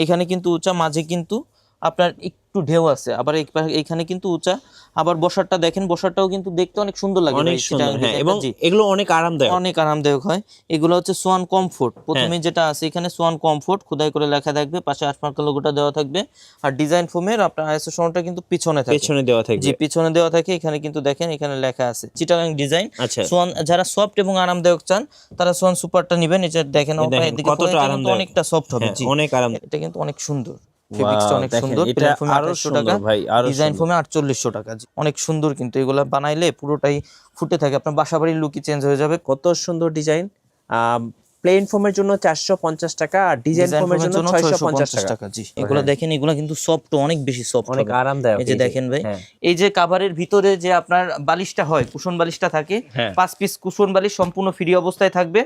এখানে কিন্তু উঁচা, মাঝে কিন্তু আপনার একটু ঢেউ আছে, আবার এখানে কিন্তু উঁচা। আবার বসারটা দেখেন, বসারটাও কিন্তু দেখতে অনেক সুন্দর লাগে অনেক ভাই, সুন্দর, হ্যাঁ, এবং জি এগুলো অনেক আরামদায়ক, অনেক আরামদায়ক হয়। এগুলো হচ্ছে সোয়ান কমফোর্ট, প্রথমে যেটা আছে এখানে সোয়ান কমফোর্ট খোদাই করে লেখা থাকবে, পাশে আশমার্কা লোগোটা দেওয়া থাকবে। আর ডিজাইন ফোমের আপনার আইএসও সনদটা কিন্তু পিছনে থাকে, পেছনে দেওয়া থাকবে, জি পিছনে দেওয়া থাকে। এখানে কিন্তু দেখেন এখানে লেখা আছে চিটাগাং ডিজাইন। আচ্ছা, সোয়ান যারা সফট এবং আরামদায়ক চান তারা সোয়ান সুপারটা নেবেন। এটা দেখেন কতটা আরামদায়ক, অনেকটা সফট হবে, জি অনেক আরাম, এটা কিন্তু অনেক সুন্দর, ফেব্রিক্সটা অনেক সুন্দর। এটা আরো সুন্দর ভাই, আরো ডিজাইন ফোমে 4800 টাকা, জি অনেক সুন্দর। কিন্তু এগুলা বানাইলে পুরোটাই ফুটে থাকে, আপনার বাসাবাড়ির লুকই চেঞ্জ হয়ে যাবে। কত সুন্দর ডিজাইন। প্লেন ফোমের জন্য 450 টাকা, আর ডিজাইন ফোমের জন্য 650 টাকা। জি এগুলো দেখেন, এগুলো কিন্তু সফট, অনেক বেশি সফট, অনেক আরামদায়ক। এই যে দেখেন ভাই, এই যে কভারের ভিতরে যে আপনার বালিশটা হয়, কুশন বালিশটা থাকে, 5 পিস কুশন বালিশ সম্পূর্ণ ফ্রি অবস্থায় থাকবে।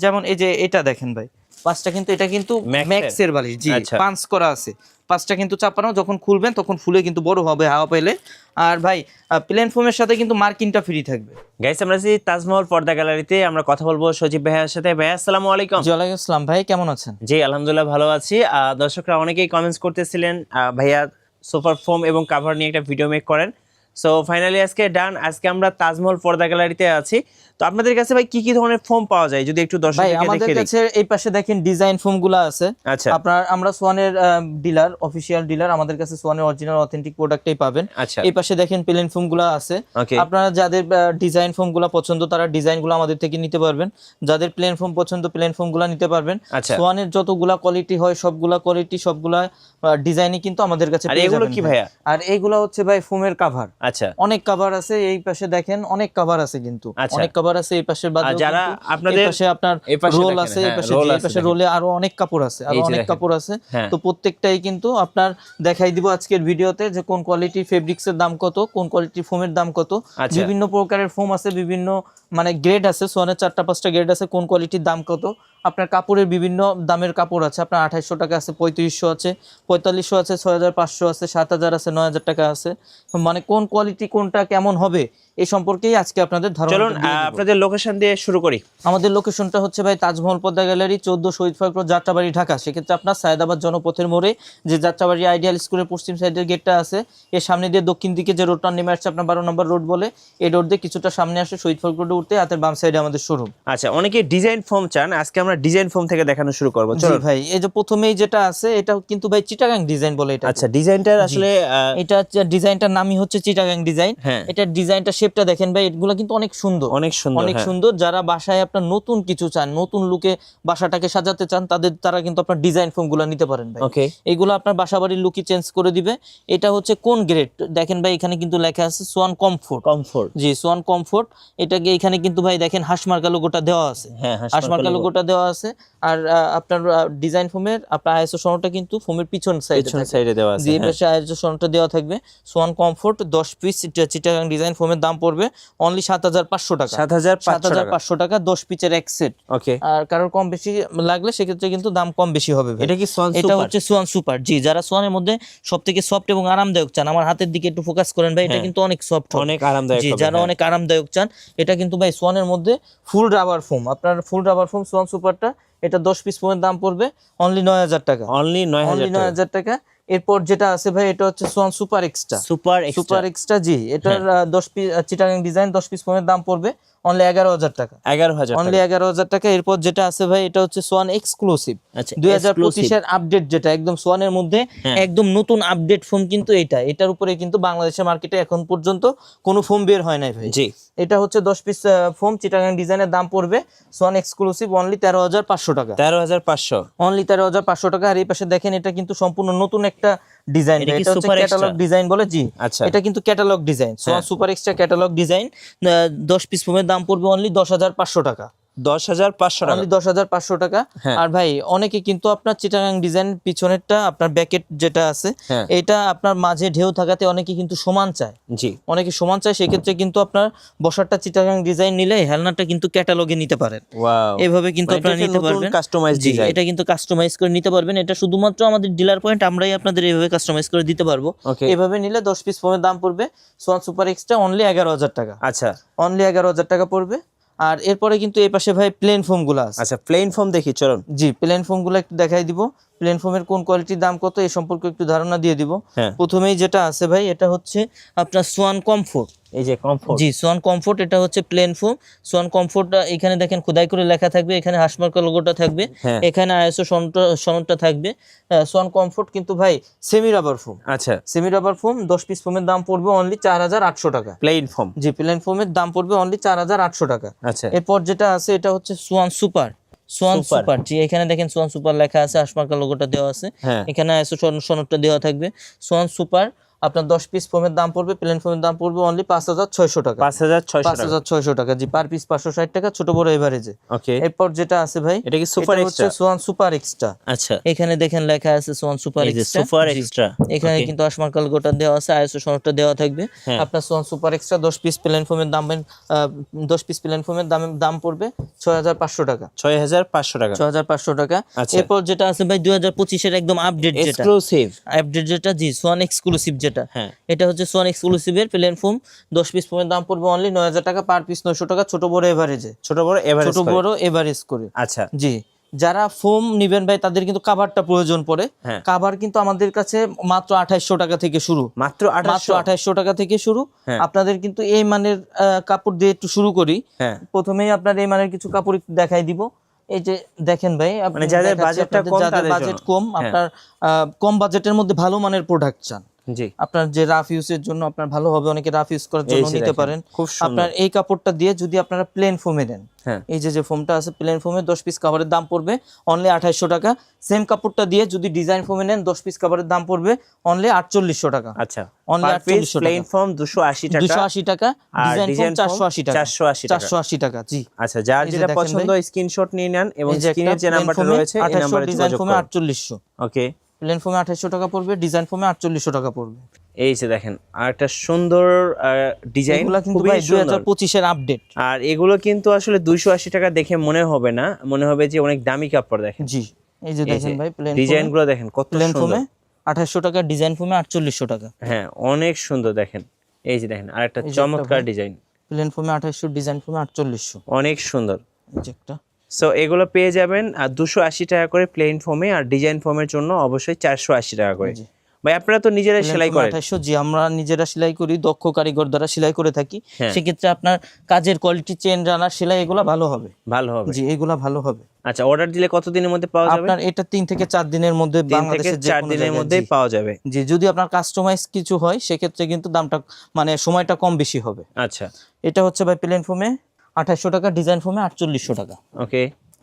যেমন এই যে এটা দেখেন ভাই, পাঁচটা কিন্তু এটা কিন্তু ম্যাক্সের বালিশ, জি পাঞ্চ করা আছে, পাঁচটা কিন্তু চাপানো, যখন খুলবেন তখন ফুলে কিন্তু বড় হবে হাওয়া পেলে। আর ভাই প্লেন ফোমের সাথে কিন্তু মার্কিংটা ফ্রি থাকবে। গাইস আমরা আছি তাজমহল পর্দা গ্যালারিতে, আমরা কথা বলবো সজীব ভাইয়ের সাথে। ভাই আসসালামু আলাইকুম। জি ওয়ালাইকুম আসসালাম, ভাই কেমন আছেন? জি আলহামদুলিল্লাহ ভালো আছি। দর্শকরা অনেকেই কমেন্টস করতেছিলেন ভাইয়া সোফার ফোম এবং কভার নিয়ে একটা ভিডিও মেক করেন। সো ফাইনালি আজকে ডান। আজকে আমরা তাজমহল পর্দা গ্যালারিতে আছি। তো আপনাদের কাছে ভাই কি কি ধরনের ফোম পাওয়া যায় যদি একটু দর্শকদেরকে দেখিয়ে দিই। আমাদের কাছে এই পাশে দেখেন ডিজাইন ফোমগুলো আছে। আচ্ছা, আপনার আমরা সোয়ানের ডিলার, অফিশিয়াল ডিলার, আমাদের কাছে সোয়ানের অরিজিনাল অথেন্টিক প্রোডাক্টই পাবেন। আচ্ছা, এই পাশে দেখেন প্লেন ফোমগুলো আছে। আপনারা যাদের ডিজাইন ফোমগুলো পছন্দ তারা ডিজাইনগুলো আমাদের থেকে নিতে পারবেন, যাদের প্লেন ফোম পছন্দ প্লেন ফোমগুলো নিতে পারবেন। সোয়ানের যতগুলা কোয়ালিটি হয় সবগুলা কোয়ালিটি সবগুলা ডিজাইনই কিন্তু আমাদের কাছে পেয়ে যাবেন। এগুলো কি ভাইয়া? আর এইগুলো হচ্ছে ভাই ফোমের কভার। আচ্ছা, অনেক কভার আছে, এই পাশে দেখেন অনেক কভার আছে, কিন্তু অনেক কভার আছে এই পাশে। যারা আপনাদের পাশে আপনার রোল আছে, এই পাশে এই পাশে রোলে আরো অনেক কাপড় আছে, আরো অনেক কাপড় আছে। তো প্রত্যেকটাই কিন্তু আপনার দেখাই দিব আজকের ভিডিওতে, যে কোন কোয়ালিটির ফেব্রিক্সের দাম কত, কোন কোয়ালিটির ফোমের দাম কত। বিভিন্ন প্রকারের ফোম আছে, বিভিন্ন মানে গ্রেড আছে, সোয়ানের 4-5টা গ্রেড আছে, কোন কোয়ালিটির দাম কত। আপনার কাপড়ের বিভিন্ন দামের কাপড় আছে, আপনার 2800 টাকা আছে, 3500 আছে, 4500 আছে, 6500 আছে, 7000 আছে, 9000 টাকা আছে। মানে কোন কোয়ালিটি কোনটা কেমন হবে এই সম্পর্কেই আজকে আপনাদের ধারণা। চলুন আপনাদের লোকেশন দিয়ে শুরু করি। আমাদের লোকেশনটা হচ্ছে ভাই তাজমহল পদ্মা গ্যালারি, 14 শহীদ ফারুক রোড, যাত্রাবাড়ি, ঢাকা। সেক্ষেত্রে আপনার সায়েদাবাদ জনপথের মোড়ে যে যাত্রাবাড়ি আইডিয়াল স্কুলের পশ্চিম সাইডের গেটটা আছে, এর সামনে দিয়ে দক্ষিণ দিকে যে রোডটা নেমে আসছে আপনার 12 নম্বর রোড বলে, এই রোড দিয়ে কিছুটা সামনে আসে শহীদ ফারুক রোডে উঠতে হাতের বাম সাইডে আমাদের শোরুম। আচ্ছা, অনেকে ডিজাইন ফোম চান, আজকে আমরা ডিজাইন ফোম থেকে দেখানো শুরু করব। চলো ভাই, এই যে প্রথমেই যেটা আছে এটা কিন্তু ভাই চিটাগাং ডিজাইন বলে এটা। আচ্ছা, ডিজাইনটার আসলে এটা ডিজাইনটার নামই হচ্ছে চিটাগাং ডিজাইন। এটা ডিজাইনটা শেপটা দেখেন ভাই, এগুলো কিন্তু অনেক সুন্দর, অনেক সুন্দর, অনেক সুন্দর। যারা বাসায় আপনার নতুন কিছু চান, নতুন লুকে বাসাটাকে সাজাতে চান, তারা কিন্তু আপনার ডিজাইন ফোমগুলো নিতে পারেন ভাই। এগুলো আপনার বাসাবাড়ির লুকই চেঞ্জ করে দিবে। এটা হচ্ছে কোন গ্রেড দেখেন ভাই, এখানে কিন্তু লেখা আছে সোয়ান কমফোর্ট। জি সোয়ান কমফোর্ট। এটাকে এখানে কিন্তু ভাই দেখেন হাঁসমার্কা লোগোটা দেওয়া আছে, হাঁসমার্কা লোগোটা দেওয়া আছে। আর আপনার ডিজাইন ফোমের আপনার আইএসও সনদটা কিন্তু ফোমের পিছন সাইডে দেওয়া আছে, এই পাশে আইএসও সনদটা দেওয়া থাকবে। Swan comfort 10 piece Chittagong design ফোমের দাম পড়বে অনলি 7500 টাকা। 7500 টাকা 10 পিসের এক সেট। আর কারোর কম বেশি লাগলে সেক্ষেত্রে কিন্তু দাম কম বেশি হবে। এটা কি সোয়ান সুপার? এটা হচ্ছে সোয়ান সুপার। জি যারা সোয়ানের মধ্যে সবথেকে সফট এবং আরামদায়ক চান, আমার হাতের দিকে একটু ফোকাস করেন ভাই, এটা কিন্তু অনেক সফট, অনেক আরামদায়ক। জি যারা অনেক আরামদায়ক চান, এটা কিন্তু ভাই সোয়ানের মধ্যে ফুল রাবার ফোম, আপনার ফুল রাবার ফোম সোয়ান সুপারটা, এটা 10 পিস ফোমের দাম পড়বে অনলি 9000 টাকা। অনলি 9000 টাকা। এরপর যেটা আছে ভাই এটা হচ্ছে Swan super extra. Super extra, জি এটার 10 পিস চিটাগাং ডিজাইন 10 পিস ফোমের দাম পড়বে অনলি 11000 টাকা। অনলি 11000 টাকা। এরপর যেটা আছে ভাই এটা হচ্ছে সোয়ান এক্সক্লুসিভ 2025 এর আপডেট, যেটা একদম সোয়ানের মধ্যে একদম নতুন আপডেট ফোম। কিন্তু এটার উপরে কিন্তু বাংলাদেশের মার্কেটে এখন পর্যন্ত কোনো ফোম বের হয় নাই ভাই। জি এটা হচ্ছে 10 পিস ফোম চিটাগাং ডিজাইনের দাম পড়বে সোয়ান এক্সক্লুসিভ অনলি 13500 টাকা। 13500, অনলি 13500 টাকা। আর এই পাশে দেখেন এটা কিন্তু সম্পূর্ণ নতুন একটা ডিজাইন, এটা হচ্ছে ক্যাটালগ ডিজাইন বলে। জি এটা কিন্তু catalogue design, Swan super extra catalogue design. 10 piece ফোমের দাম পড়বে অনলি 10500 টাকা। 10500 টাকা, অনলি 10500 টাকা। আর ভাই অনেকে কিন্তু আপনার চিটাগাং ডিজাইন পিছনেরটা আপনার ব্যাকেট যেটা আছে এটা আপনার মাঝে ঢেউ থাকাতে অনেকে কিন্তু সমান চায়। জি অনেকে সমান চায়, সেক্ষেত্রে কিন্তু আপনার বসারটা চিটাগাং ডিজাইন নিলে হেলনাটা কিন্তু ক্যাটালগে নিতে পারেন। এভাবে কিন্তু আপনারা নিতে পারবেন, কাস্টমাইজ ডিজাইন। এটা কিন্তু কাস্টমাইজ করে নিতে পারবেন, এটা শুধুমাত্র আমাদের ডিলার পয়েন্ট, আমরাই আপনাদের এইভাবে কাস্টমাইজ করে দিতে পারবো। এভাবে নিলে 10 পিস ফোমের দাম পড়বে সোয়ান সুপার এক্সট্রা অনলি 11000 টাকা। আচ্ছা অনলি 11000 টাকা পড়বে। আর এরপরে কিন্তু এই পাশে ভাই প্লেন ফোম গুলো আছে। আচ্ছা প্লেন ফোম দেখি চলুন। জি, প্লেন ফোম গুলো একটু দেখাই দিব। প্লেন ফোমের কোন কোয়ালিটির দাম কত এই সম্পর্কে একটু ধারণা দিয়ে দিব। প্রথমেই যেটা আছে ভাই এটা হচ্ছে আপনার সোয়ান কমফোর্ট। এই যে কমফোর্ট, জি সোয়ান কমফোর্ট, এটা হচ্ছে প্লেন ফোম। সোয়ান কমফোর্টটা এখানে দেখেন খোদাই করে লেখা থাকবে, এখানে হাসমার্কা লোগোটা থাকবে, এখানে আইএসও সনদটা থাকবে। সোয়ান কমফোর্ট কিন্তু ভাই সেমি রাবার ফোম। আচ্ছা সেমি রাবার ফোম 10 পিস ফোমের দাম পড়বে অনলি 4800 টাকা। প্লেন ফোম, জি প্লেন ফোমের দাম পড়বে অনলি 4800 টাকা। আচ্ছা এরপর যেটা আছে এটা হচ্ছে সোয়ান সুপার। সোয়ান সুপার, জি এখানে দেখেন সোয়ান সুপার লেখা আছে, হাসমার্কা লোগোটা দেওয়া আছে, এখানে আইএসও সনদটা দেওয়া থাকবে। সোয়ান সুপার আপনার 10 পিস ফোমের দাম পড়বে, প্লেন ফোমের দাম পড়বে অনলি 5600 টাকা। 5600 টাকা, জি পার পিস 560 টাকা, ছোট বড় এভারেজে। ওকে, এরপর যেটা আছে ভাই এটা কি সুপার হচ্ছে সোয়ান সুপার এক্সট্রা। আচ্ছা এখানে দেখেন লেখা আছে Schwann super extra, super extra, এখানে কিন্তু হাসমার্কা লোগোটা দেওয়া আছে, আইএসও সনদটা দেওয়া থাকবে। আপনার Swan super extra 10 piece plain ফোমের দাম 10 পিস প্লেন ফোমের দাম পড়বে 6500 টাকা। 6500 টাকা, 6500 টাকা। এরপর যেটা আছে ভাই 2025 এর একদম আপডেট যেটা এক্সক্লুসিভ, আপডেট যেটা, জি সোয়ান এক্সক্লুসিভ যেটা, এটা হচ্ছে সোয়ান এক্সক্লুসিভের প্লেন ফোম 10 পিস ফোমের দাম পড়বে অনলি 9000 টাকা, পার পিস 900 টাকা, ছোট বড় এভারেজে, ছোট বড় এভারেজ করে। আচ্ছা জি, যারা ফোম নিবেন ভাই তাদের কিন্তু কাভারটা প্রয়োজন পড়ে। কাভার কিন্তু আমাদের কাছে মাত্র 2800 টাকা থেকে শুরু, মাত্র 2800 টাকা থেকে শুরু। আপনাদের কিন্তু এই মানের কাপড় দিয়ে একটু শুরু করি। প্রথমেই আপনার এই মানের কিছু কাপড় একটু দেখাই দিব। এই যে দেখেন ভাই, মানে যাদের বাজেটটা কম, যাদের বাজেট কম, আপনার কম বাজেটের মধ্যে ভালো মানের প্রোডাক্ট চান, জি আপনার যে রাফ ইউজের জন্য আপনার ভালো হবে, অনেকে রাফ ইউজ করার জন্য নিতে পারেন। আপনার এই কাপড়টা দিয়ে যদি আপনারা প্লেন ফোমে নেন, এই যে ফোমটা আছে প্লেন ফোমে 10 পিস কাভারের দাম পড়বে অনলি 2800 টাকা। সেম কাপড়টা দিয়ে যদি ডিজাইন ফোমে নেন 10 পিস কাভারের দাম পড়বে অনলি 4800 টাকা। আচ্ছা, অনলি 4800 টাকা। প্লেন ফোম 280 টাকা, 280 টাকা, ডিজাইন ফোম 480 টাকা, 480 টাকা। জি আচ্ছা, যার যেটা পছন্দ স্ক্রিনশট নিয়ে নেন এবং স্ক্রিনের যে নাম্বারটা রয়েছে এই নম্বরে ডিজাইন যোগাযোগ ফোমে করুন। 4800। ওকে, প্লেন ফোমে 2800 টাকা পড়বে, ডিজাইন ফোমে 4800 টাকা পড়বে। এই যে দেখেন আর একটা সুন্দর ডিজাইন, এগুলো কিন্তু ভাই 2025 এর আপডেট। আর এগুলো কিন্তু আসলে 280 টাকা দেখে মনে হবে না, মনে হবে যে অনেক দামি কাপড়। দেখেন জি, এই যে দেখেন ভাই প্লেন ডিজাইনগুলো দেখেন কত প্লেন সুন্দর। ফোমে 2800 টাকা, ডিজাইন ফোমে 4800 টাকা। হ্যাঁ অনেক সুন্দর। দেখেন এই যে দেখেন আর একটা চমৎকার ডিজাইন, প্লেন ফোমে 2800, ডিজাইন ফোমে 4800, অনেক সুন্দর। এই যে একটা। সো এগুলো পেয়ে যাবেন আর 280 টাকা করে প্লেন ফোমে, আর ডিজাইন ফোমের জন্য অবশ্যই 480 টাকা করে। ভাই আপনারা তো নিজেরাই সেলাই করেন? 2800, জি আমরা নিজেরা সেলাই করি, দক্ষ কারিগর দ্বারা সেলাই করে থাকি। সেক্ষেত্রে আপনার কাজের কোয়ালিটি চেঞ্জ আনার সেলাই এগুলা ভালো হবে, জি এগুলা ভালো হবে। আচ্ছা, অর্ডার দিলে কতদিনের মধ্যে পাওয়া যাবে? আপনার এটা 3 থেকে 4 দিনের মধ্যে, বাংলাদেশের যে 4 দিনের মধ্যেই পাওয়া যাবে। জি, যদি আপনার কাস্টমাইজ কিছু হয় সেক্ষেত্রে কিন্তু দামটা মানে সময়টা কম বেশি হবে। আচ্ছা, এটা হচ্ছে ভাই প্লেন ফোমে 2800 টাকা, ডিজাইন ফোমে 4800 টাকা। ওকে,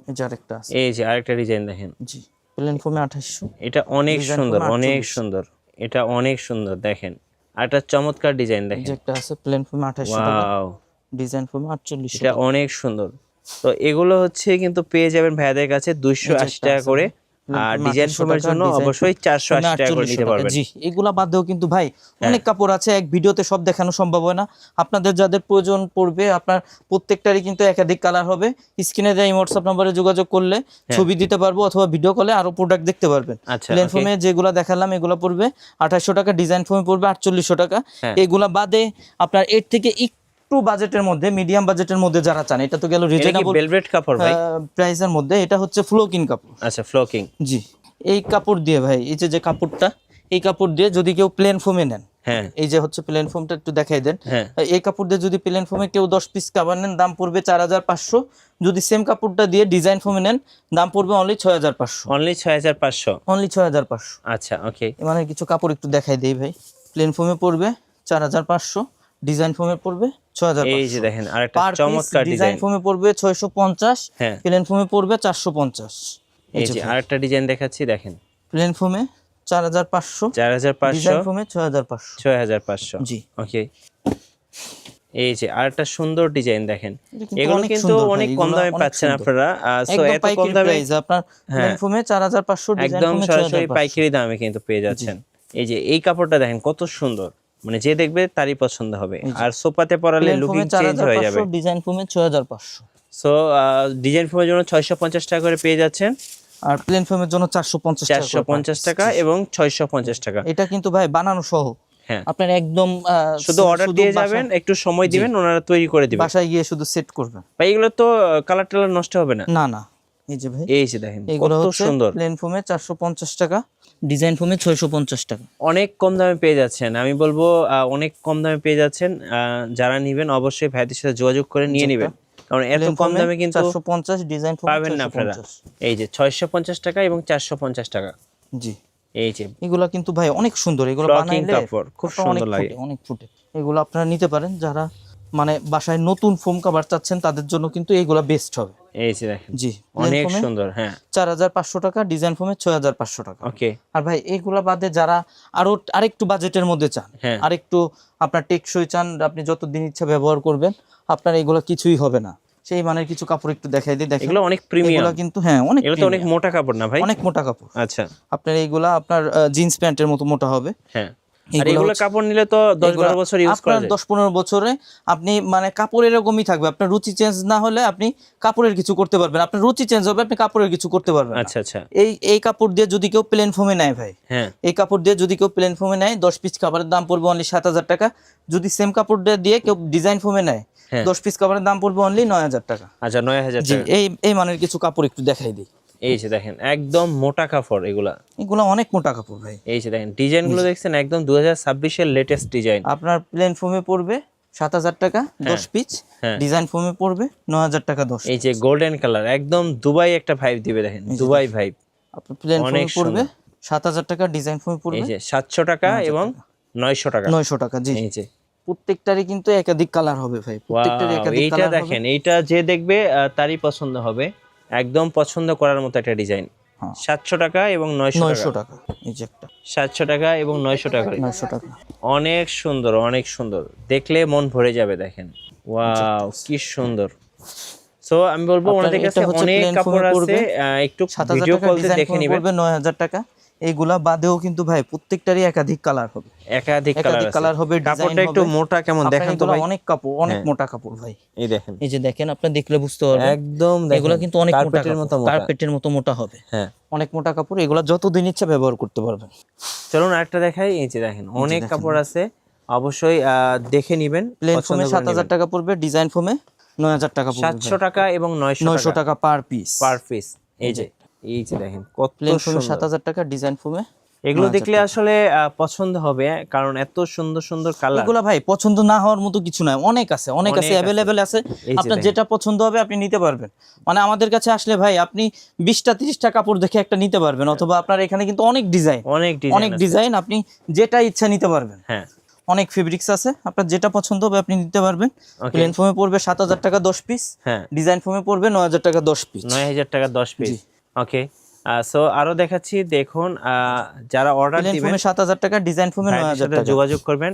এই যে আরেকটা আছে, এই যে আরেকটা ডিজাইন দেখেন। জি প্লেন ফোমে 2800, এটা অনেক সুন্দর, অনেক সুন্দর, এটা অনেক সুন্দর। দেখেন আরেকটা চমৎকার ডিজাইন দেখেন, এই যে একটা আছে প্লেন ফোমে 2800 টাকা, ওয়াও, ডিজাইন ফোমে 4800 এটা অনেক সুন্দর। তো এগুলো হচ্ছে কিন্তু পেয়ে যাবেন ভাইয়াদের কাছে 280 টাকা করে, আর ডিজাইন ফোমের জন্য অবশ্যই 480 টাকা করে নিতে পারবেন। জি, এগুলা বাদেও কিন্তু ভাই অনেক কাপড় আছে, এক ভিডিওতে সব দেখানো সম্ভব হয় না। আপনাদের যাদের প্রয়োজন পড়বে, আপনার প্রত্যেকটারই কিন্তু একাধিক কালার হবে। স্ক্রিনে দেওয়া হোয়াটসঅ্যাপ নম্বরে যোগাযোগ করলে ছবি দিতে পারবো, অথবা ভিডিও কলে আরো প্রোডাক্ট দেখতে পারবেন। প্লেন ফোমে যেগুলা দেখালাম এগুলা পড়বে 2800 টাকা, ডিজাইন ফোমে পড়বে 4800 টাকা। এগুলা বাদে আপনার এর থেকে একটু বাজেটের মধ্যে, মিডিয়াম বাজেটের মধ্যে যারা চান, এটা তো গেল রিজনেবল ভেলভেট কাপড় ভাই প্রাইসের মধ্যে, এটা হচ্ছে ফ্লোকিং কাপড়। আচ্ছা, ফ্লোকিং, জি এই কাপড় দিয়ে ভাই, এই যে কাপড়টা, এই কাপড় দিয়ে যদি কেউ প্লেন ফোমে নেন, এই যে হচ্ছে প্লেন ফোমটা একটু দেখাই দেন। এই কাপড় দিয়ে যদি প্লেন ফোমে কেউ 10 পিস কাভার নেন দাম পড়বে 4500। যদি সেম কাপড়টা দিয়ে ডিজাইন ফোমে নেন দাম পড়বে অনলি 6500। Only 6500, only 6500। আচ্ছা, ওকে, মানে কিছু কাপড় একটু দেখাই দেই ভাই। প্লেন ফোমে পড়বে 4500, ডিজাইন ফোমে পড়বে 6500। এই যে দেখেন আরেকটা চমৎকার ডিজাইন ফোমে পড়বে 650, প্লেন ফোমে পড়বে 450। এই যে আরেকটা ডিজাইন দেখাচ্ছি, দেখেন প্লেন ফোমে 4500, 4500, ডিজাইন ফোমে 6500। 6500, জি ওকে। এই যে আরেকটা সুন্দর ডিজাইন দেখেন, এগুলো কিন্তু অনেক কম দামে পাচ্ছেন আপনারা। সো এত কম দামে আপনার প্লেন ফোমে 4500, ডিজাইন একদম ফোমে সরাসরি 6500 পাইকারি দামে কিন্তু পেয়ে যাচ্ছেন। এই যে এই কাপড়টা দেখেন কত সুন্দর, মানে যে দেখবে তারই পছন্দ হবে, আর সোফাতে পরালে লুকিং চেঞ্জ হয়ে যাবে। ডিজাইন ফোমে 6500। সো ডিজাইন ফোমের জন্য 650 টাকা করে পেয়ে যাচ্ছেন, আর প্লেন ফোমের জন্য 450 টাকা এবং 650 টাকা। এটা কিন্তু ভাই বানানো সহ, হ্যাঁ আপনার একদম শুধু অর্ডার দিয়ে যাবেন, একটু সময় দিবেন, ওনারা তৈরি করে দিবেন, বাসায় গিয়ে শুধু সেট করবেন ভাই। এগুলো তো কালার টালার নষ্ট হবে না? না না, এই যে ভাই, এই যে দেখেন এগুলো কত হচ্ছে সুন্দর। প্লেন ফোমে 450 টাকা, ডিজাইন ফোমে 650 টাকা। অনেক কম দামে পেয়ে যাচ্ছেন, আমি বলবো অনেক কম দামে পেয়ে যাচ্ছেন। যারা নেবেন অবশ্যই ভাইদের সাথে যোগাযোগ করে নিয়ে নেবেন, কারণ এত কম দামে কিন্তু 450, ডিজাইন ফোমে পাবেন না আপনারা। এই যে 650 টাকা এবং 450 টাকা। জি, এই যে এগুলা কিন্তু ভাই অনেক সুন্দর, এগুলো বানাইলে কাপড় খুব সুন্দর লাগে, অনেক ফুটে। এগুলো আপনারা নিতে পারেন, যারা মানে বাসায় নতুন ফোম কভার চাচ্ছেন তাদের জন্য কিন্তু এগুলা বেস্ট হবে। এই যে দেখেন জি, অনেক সুন্দর। হ্যাঁ 4500 টাকা, ডিজাইন ফোমে 6500 টাকা। ওকে। আর ভাই এগুলা বাদে যারা আরেকটু বাজেটের মধ্যে চান, আরেকটু আপনার টেকসই চান, আপনি যতদিন ইচ্ছা ব্যবহার করবেন, আপনার এগুলা কিছুই হবে না, সেই মানের কিছু কাপড় একটু দেখাই দিই। দেখেন এগুলো অনেক প্রিমিয়াম, এগুলা কিন্তু হ্যাঁ অনেক, এগুলো তো অনেক মোটা কাপড় না ভাই? অনেক মোটা কাপড়। আচ্ছা, আপনার এইগুলা আপনার জিন্স প্যান্টের মতো মোটা হবে। হ্যাঁ, আর এগুলো কাপড় নিলে তো 10-12 বছর ইউজ করা যায়। 10-15 বছরে আপনি মানে কাপড় এরকমই থাকবে, আপনার রুচি চেঞ্জ না হলে আপনি কাপড়ের কিছু করতে পারবেন, আপনার রুচি চেঞ্জ হবে, আপনি কাপড়ের কিছু করতে পারবেন। আচ্ছা আচ্ছা। এই কাপড় দিয়ে যদি কেউ প্লেন ফোমে নেয় ভাই, হ্যাঁ, এই কাপড় দিয়ে যদি কেউ প্লেন ফোমে নেয়, 10 পিস কাপড়ের দাম পড়বে অনলি 7000 টাকা। যদি সেম কাপড় দিয়ে কেউ ডিজাইন ফোমে নেয়, 10 পিস কাপড়ের দাম পড়বে অনলি 9000 টাকা। আচ্ছা 9000 টাকা। এই মানের কিছু কাপড় একটু দেখাই দিই। এই যে দেখেন একদম মোটা কাপড়, এগুলা অনেক মোটা কাপড় ভাই। এই যে দেখেন ডিজাইনগুলো দেখছেন, একদম 2026 এর লেটেস্ট ডিজাইন। আপনার প্লেন ফোমে পড়বে 7000 টাকা 10 পিস, ডিজাইন ফোমে পড়বে 9000 টাকা 10। এই যে গোল্ডেন কালার, একদম দুবাই একটা ভাইব দিবে, দেখেন দুবাই ভাইব। আপনার প্লেন ফোমে পড়বে 7000 টাকা, ডিজাইন ফোমে পড়বে এই যে 700 টাকা এবং 900 টাকা। 900 টাকা। জি, এই যে প্রত্যেকটারই কিন্তু একাধিক কালার হবে ভাই, প্রত্যেকটারই একাধিক এইটা কালার হবে। দেখেন, এইটা যে দেখবে তারই পছন্দ হবে, একদম পছন্দ করার মতো একটা ডিজাইন। 700 টাকা এবং 900 টাকা। এই যে একটা 700 টাকা এবং 900 টাকা। 900 টাকা। অনেক সুন্দর, অনেক সুন্দর, দেখলে মন ভরে যাবে। দেখেন ওয়াও কি সুন্দর। সো আমি বলবো ওনাদের কাছে অনেক কাপড় আছে, একটু ভিডিও কলতে দেখে নেবেন। 9000 টাকা। এইগুলা বাদেও কিন্তু ভাই প্রত্যেকটারই একাধিক কালার হবে, একাধিক কালার হবে। কাপড়টা একটু মোটা কেমন দেখেন তো ভাই? অনেক কাপড়, অনেক মোটা কাপড় ভাই। এই দেখেন, এই যে দেখেন, আপনি দেখলে বুঝতে পারবেন, একদম এগুলা কিন্তু অনেক মোটা কাপড়, কার্পেটের মতো মোটা হবে। হ্যাঁ, অনেক মোটা কাপড়, এগুলা যতদিন ইচ্ছা ব্যবহার করতে পারবেন। চলুন আরেকটা দেখাই। এই যে দেখেন অনেক কাপড় আছে, অবশ্যই দেখে নেবেন। প্লেন ফোমে 7000 টাকা পড়বে, ডিজাইন ফোমে 9000 টাকা পড়বে। 700 টাকা এবং 900 টাকা পার পিস। এই যে দেখেন কত প্লেন ফোমে সুন্দর। 7000 টাকা, ডিজাইন ফোমে। এগুলো দেখলে আসলে পছন্দ হবে, কারণ এত সুন্দর সুন্দর কালার। এগুলো ভাই পছন্দ না হওয়ার মতো কিছু নাই, অনেক আছে, অ্যাভেলেবেল আছে। আপনার যেটা পছন্দ হবে আপনি নিতে পারবেন। মানে আমাদের কাছে আসলে ভাই আপনি 20টা 30টা কাপড় দেখে একটা নিতে পারবেন, অথবা আপনার এখানে কিন্তু অনেক ডিজাইন, আপনি যেটা ইচ্ছা নিতে পারবেন। হ্যাঁ, অনেক ফেব্রিক্স আছে, আপনার যেটা পছন্দ হবে আপনি নিতে পারবেন। প্লেন ফোমে পড়বে 7000 টাকা 10 পিস, ডিজাইন ফোমে পড়বে 9000 টাকা 10 পিস। 9000 টাকা 10 পিস। ওকে, সো আরো দেখাচ্ছি, দেখুন যারা অর্ডার দিবেন, প্লেন ফোমে 7000 টাকা, ডিজাইন ফোমে 9000 টাকা, যোগাযোগ করবেন।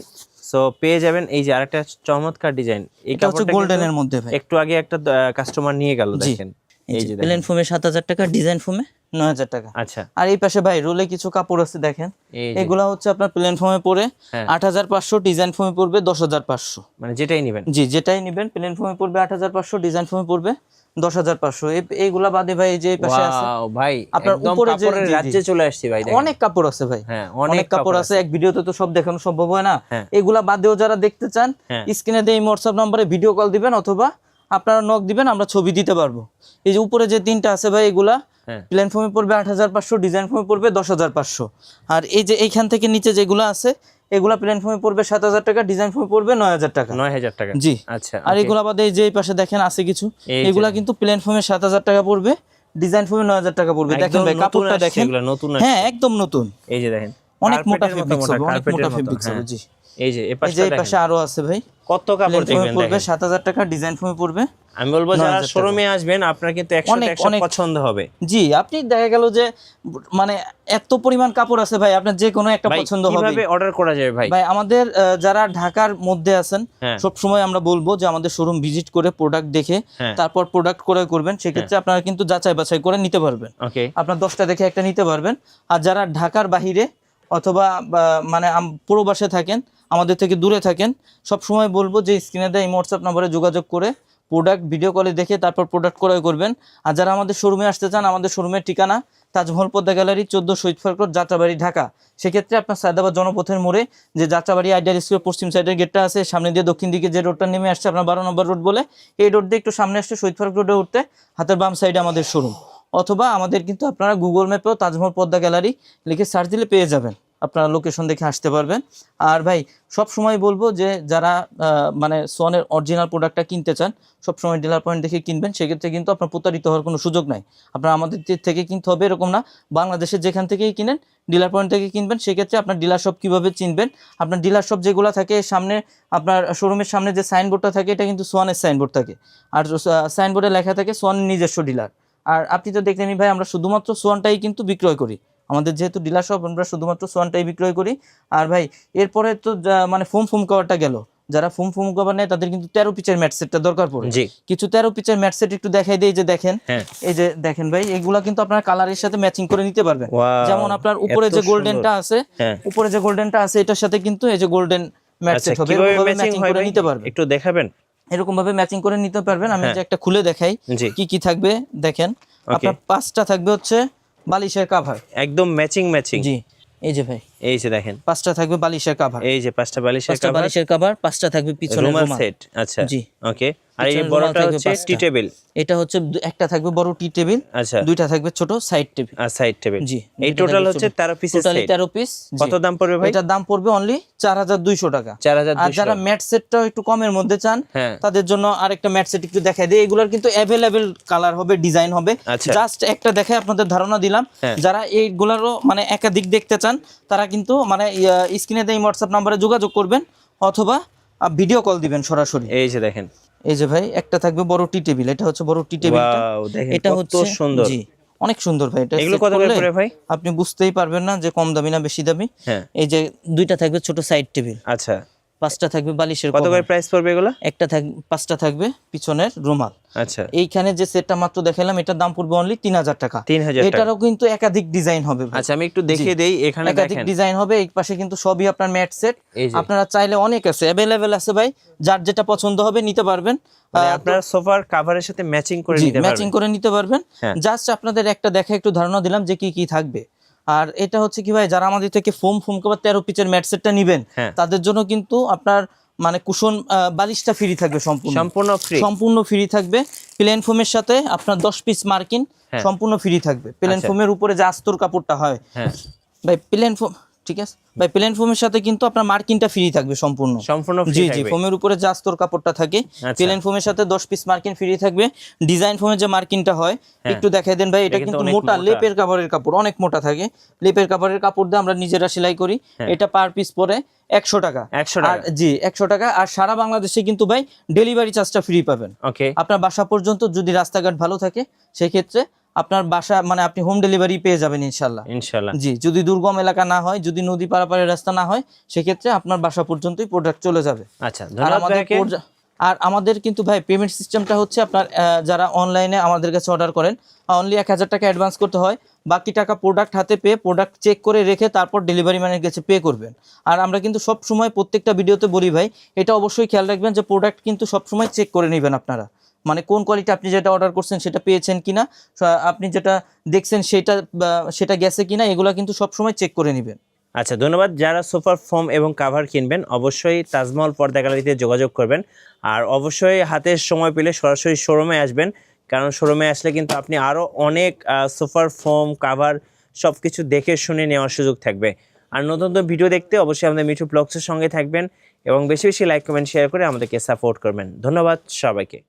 সো পেয়ে যাবেন। এই যে আরেকটা চমৎকার ডিজাইন, এই কাপড়টা গোল্ডেনের মধ্যে ভাই, একটু আগে একটা কাস্টমার নিয়ে গেল, দেখেন। এই যে প্লেন ফোমে 7000 টাকা, ডিজাইন ফোমে 9000 টাকা। আচ্ছা, আর এই পাশে ভাই রোলে কিছু কাপড় আছে, দেখেন এগুলা হচ্ছে আপনার প্লেন ফোমে পড়ে 8500, ডিজাইন ফোমে পড়বে 10500। মানে যেটাই নেবেন, জি যেটাই নেবেন, প্লেন ফোমে পড়বে 8500, ডিজাইন ফোমে পড়বে 10500। এইগুলা বাদে ভাই যে পাশে আছে ভাই আপনার উপরে যে রাজ্যে চলে আসছি ভাই, অনেক কাপড় আছে ভাই। হ্যাঁ, অনেক কাপড় আছে, এক ভিডিওতে তো সব দেখানো সম্ভব হয় না। এগুলা বাদেও যারা দেখতে চান, স্ক্রিনে দেই হোয়াটসঅ্যাপ নম্বরে ভিডিও কল দিবেন, অথবা আপনারা নক দিবেন, আমরা ছবি দিতে পারবো। এই যে উপরে যে তিনটা আছে ভাই, এগুলা প্লেন ফোমে পড়বে 8500, ডিজাইন ফোমে পড়বে 10500। আর এই যে এইখান থেকে নিচে যেগুলো আছে, এগুলা প্লেন ফোমে পড়বে 7000 টাকা, ডিজাইন ফোমে পড়বে 9000 টাকা। 9000 টাকা, জি। আচ্ছা, আর এগুলা বাদে এই যে এই পাশে দেখেন আছে কিছু, এগুলা কিন্তু প্লেন ফোমে 7000 টাকা পড়বে, ডিজাইন ফোমে 9000 টাকা পড়বে। দেখেন ভাই কাপড়টা দেখেন, হ্যাঁ একদম নতুন। এই যে দেখেন অনেক মোটা ফেব্রিক্স হবে, অনেক মোটা ফেব্রিক্স হবে। জি, এই যে এই পাশে আরো আছে ভাই, কত কাপড় দেখবেন, পড়বে 7000 টাকা, ডিজাইন ফোমে পড়বে। আমি বলবো যারা শোরুমে আসবেন আপনার কিন্তু 100% পছন্দ হবে। জি, আপনি দেখা গেল যে মানে এত পরিমাণ কাপড় আছে ভাই, আপনার যে কোনো একটা পছন্দ হবে। কিভাবে অর্ডার করা যাবে ভাই? ভাই আমাদের যারা ঢাকার মধ্যে আছেন, সব সময় আমরা বলবো যে আমাদের শোরুম ভিজিট করে প্রোডাক্ট দেখে তারপর প্রোডাক্ট ক্রয় করবেন। সেক্ষেত্রে আপনারা কিন্তু যাচাই বাছাই করে নিতে পারবেন। আপনার 10টা দেখে একটা নিতে পারবেন। আর যারা ঢাকার বাহিরে অথবা মানে প্রবাসে থাকেন, আমাদের থেকে দূরে থাকেন, সব সময় বলবো যে স্ক্রিনে দেওয়া হোয়াটসঅ্যাপ নম্বরে যোগাযোগ করে প্রোডাক্ট ভিডিও কলে দেখে তারপর প্রোডাক্ট ক্রয় করবেন। আর যারা আমাদের শোরুমে আসতে চান, আমাদের শোরুমের ঠিকানা তাজমহল পদ্মা গ্যালারি 14 শহীদ পার্ক রোড, যাত্রাবাড়ি, ঢাকা। সেক্ষেত্রে আপনার সায়দাবাদ জনপথের মোড়ে যে যাত্রাবাড়ি আইডিয়াল স্কুলের পশ্চিম সাইডের গেটটা আছে, সামনে দিয়ে দক্ষিণ দিকে যে রোডটা নেমে আসছে আপনার 12 নম্বর রোড বলে, এই রোড দিয়ে একটু সামনে আসছে শহীদ পার্ক রোডে উঠতে হাতের বাম সাইডে আমাদের শোরুম। অথবা আমাদের কিন্তু আপনারা গুগল ম্যাপেও তাজমহল পদ্মা গ্যালারি লিখে সার্চ দিলে পেয়ে যাবেন, আপনারা লোকেশন দেখে আসতে পারবেন। আর ভাই সব সময় বলবো যে যারা মানে সোয়ানের অরিজিনাল প্রোডাক্টটা কিনতে চান সব সময় ডিলার পয়েন্ট দেখে কিনবেন, সেক্ষেত্রে কিন্তু আপনার প্রতারিত হওয়ার কোনো সুযোগ নাই। আপনার আমাদের থেকে কিনতে হবে এরকম না, বাংলাদেশের যেখান থেকেই কিনেন ডিলার পয়েন্ট থেকে কিনবেন। সেক্ষেত্রে আপনার ডিলার শপ কীভাবে চিনবেন, আপনার ডিলার শপ যেগুলো থাকে সামনে আপনার শোরুমের সামনে যে সাইনবোর্ডটা থাকে এটা কিন্তু সোয়ানের সাইনবোর্ড থাকে, আর সাইনবোর্ডে লেখা থাকে সোয়ানের নিজস্ব ডিলার। আর আপনি তো দেখলেনই ভাই আমরা শুধুমাত্র সোয়ানটাই কিন্তু বিক্রয় করি, আমাদের যেহেতু ডিলার শপ আমরা শুধুমাত্র সোয়ানটাই বিক্রয় করি। আর ভাই এরপরে তো মানে ফোম কভারটা গেল, যারা ফোম কভার নেয় তাদের কিন্তু 13 পিচের ম্যাট সেটটা দরকার পড়ে। কিছু 13 পিচের ম্যাট সেট একটু দেখাই দেই, যে দেখেন এই যে দেখেন ভাই এগুলা কিন্তু আপনারা কালারের সাথে ম্যাচিং করে নিতে পারবেন। যেমন আপনার উপরে যে গোল্ডেনটা আছে, উপরে যে গোল্ডেনটা আছে এটার সাথে কিন্তু এই যে গোল্ডেন ম্যাট সেট হবে, এভাবে ম্যাচিং করে নিতে পারবেন। একটু দেখাবেন, এরকম ভাবে ম্যাচিং করে নিতে পারবেন। আমি যে একটা খুলে দেখাই কি কি থাকবে দেখেন। আপনার 5টা থাকবে হচ্ছে বালিশের কভার, একদম ম্যাচিং। জি এই যে ভাই এই যে দেখেন 5টা থাকবে বালিশের কভার, এই যে 5টা বালিশের কভার, 5টা থাকবে পিছনের রুমাল সেট। আচ্ছা জি ওকে। আর এই বড়টা হচ্ছে টি টেবিল, এটা হচ্ছে একটা থাকবে বড় টি টেবিল, আচ্ছা দুইটা থাকবে ছোট সাইড টেবিল। আর সাইড টেবিল জি, এই টোটাল হচ্ছে 13 পিসের সেট। Totally 13 piece. কত দাম পড়বে ভাই? এটার দাম পড়বে অনলি 4200 টাকা। 4200। আর যারা ম্যাট সেটটাও একটু কমের মধ্যে চান তাদের জন্য আরেকটা ম্যাট সেট একটু দেখাই দিই। এগুলোর কিন্তু अवेलेबल কালার হবে, ডিজাইন হবে, জাস্ট একটা দেখাই আপনাদের ধারণা দিলাম। যারা এইগুলোরও মানে একাধিক দেখতে চান তারা কিন্তু মানে স্ক্রিনে দেই WhatsApp নম্বরে যোগাযোগ করবেন অথবা ভিডিও কল দিবেন সরাসরি। এই যে দেখেন, এই যে ভাই একটা থাকবে বড় টি টেবিল, এটা হচ্ছে বড় টি টেবিলটা, এটা হচ্ছে সুন্দর, জি অনেক সুন্দর ভাই। এটা এগুলো কত করে পড়ে ভাই? আপনি বুঝতেই পারবেন না যে কম দামি না বেশি দামি। এই যে দুইটা থাকবে ছোট সাইড টেবিল, আচ্ছা 5টা থাকবে বালিশের কত করে প্রাইস পড়বে এগুলো? একটা থাকবে 5টা থাকবে পিছনের রুমাল। আচ্ছা এইখানে যে সেটটা মাত্র দেখালাম এটার দাম পড়বে অনলি 3000 টাকা। 3000 টাকা। এটারও কিন্তু একাধিক ডিজাইন হবে। আচ্ছা আমি একটু দেখিয়ে দেই, এখানে দেখেন একাধিক ডিজাইন হবে। এই পাশে কিন্তু সবই আপনার ম্যাট সেট, আপনারা চাইলে অনেক আছে, अवेलेबल আছে ভাই, যার যেটা পছন্দ হবে নিতে পারবেন। মানে আপনারা সোফার কভারের সাথে ম্যাচিং করে নিতে পারবেন, ম্যাচিং করে নিতে পারবেন। জাস্ট আপনাদের একটা দেখা একটু ধারণা দিলাম যে কি কি থাকবে। আর এটা হচ্ছে কি ভাই, যারা আমাদের থেকে ফোম কভার 13 পিচের ম্যাট সেটটা নেবেন তাদের জন্য কিন্তু আপনার মানে কুশন বালিশটা ফ্রি থাকবে, সম্পূর্ণ ফ্রি থাকবে। প্লেন ফোমের সাথে আপনার 10 পিস মার্কিন সম্পূর্ণ ফ্রি থাকবে। প্লেন ফোমের উপরে যে আস্তর কাপড়টা হয় ভাই, প্লেন ফোম ঠিক আছে ভাই, প্লেন ফোমের সাথে কিন্তু আপনার মার্কিনটা ফ্রি থাকবে সম্পূর্ণ জি জি। ফোমের উপরে যে আস্তর কাপড়টা থাকে প্লেন ফোমের সাথে 10 পিস মার্কিন ফ্রি থাকবে। ডিজাইন ফোমের যে মার্কিনটা হয় একটু দেখাই দেন ভাই, এটা কিন্তু মোটা লেপের কাপড়ের কাপড়, অনেক মোটা থাকে। লেপের কাপড়ের কাপড় দিয়ে আমরা নিজেরা সেলাই করি। এটা পার পিস পরে 100 টাকা। জি 100 টাকা। আর সারা বাংলাদেশে কিন্তু ভাই ডেলিভারি চার্জটা ফ্রি পাবেন। আপনার বাসা পর্যন্ত, যদি রাস্তাঘাট ভালো থাকে সেক্ষেত্রে আপনার বাসা মানে আপনি হোম ডেলিভারি পেয়ে যাবেন ইনশাল্লাহ। জি, যদি দুর্গম এলাকা না হয়, যদি নদী পারাপারের রাস্তা না হয় সেক্ষেত্রে আপনার বাসা পর্যন্তই প্রোডাক্ট চলে যাবে। আচ্ছা ধন্যবাদ। আর আমাদের কিন্তু ভাই পেমেন্ট সিস্টেমটা হচ্ছে আপনার যারা অনলাইনে আমাদের কাছে অর্ডার করেন অনলি 1000 টাকা অ্যাডভান্স করতে হয়, বাকি টাকা প্রোডাক্ট হাতে পেয়ে প্রোডাক্ট চেক করে রেখে তারপর ডেলিভারি ম্যানের কাছে পে করবেন। আর আমরা কিন্তু সব সময় প্রত্যেকটা ভিডিওতে বলি ভাই, এটা অবশ্যই খেয়াল রাখবেন যে প্রোডাক্ট কিন্তু সব সময় চেক করে নেবেন আপনারা, মানে কোন কোয়ালিটি আপনি যেটা অর্ডার করছেন সেটা পেয়েছেন কিনা, আপনি যেটা দেখছেন সেটা গেছে কিনা, এগুলো কিন্তু সব সময় চেক করে নেবেন। আচ্ছা ধন্যবাদ। যারা সোফার ফোম এবং কভার কিনবেন অবশ্যই তাজমহল পর্দা গ্যালারিতে যোগাযোগ করবেন। আর অবশ্যই হাতে সময় পেলে সরাসরি শোরুমে আসবেন, কারণ শোরুমে আসলে কিন্তু আপনি আরও অনেক সোফার ফোম কভার সব কিছু দেখে শুনে নেওয়ার সুযোগ থাকবে। আর নতুন নতুন ভিডিও দেখতে অবশ্যই আমাদের মিঠু ব্লগসের সঙ্গে থাকবেন এবং বেশি বেশি লাইক কমেন্ট শেয়ার করে আমাদেরকে সাপোর্ট করবেন। ধন্যবাদ সবাইকে।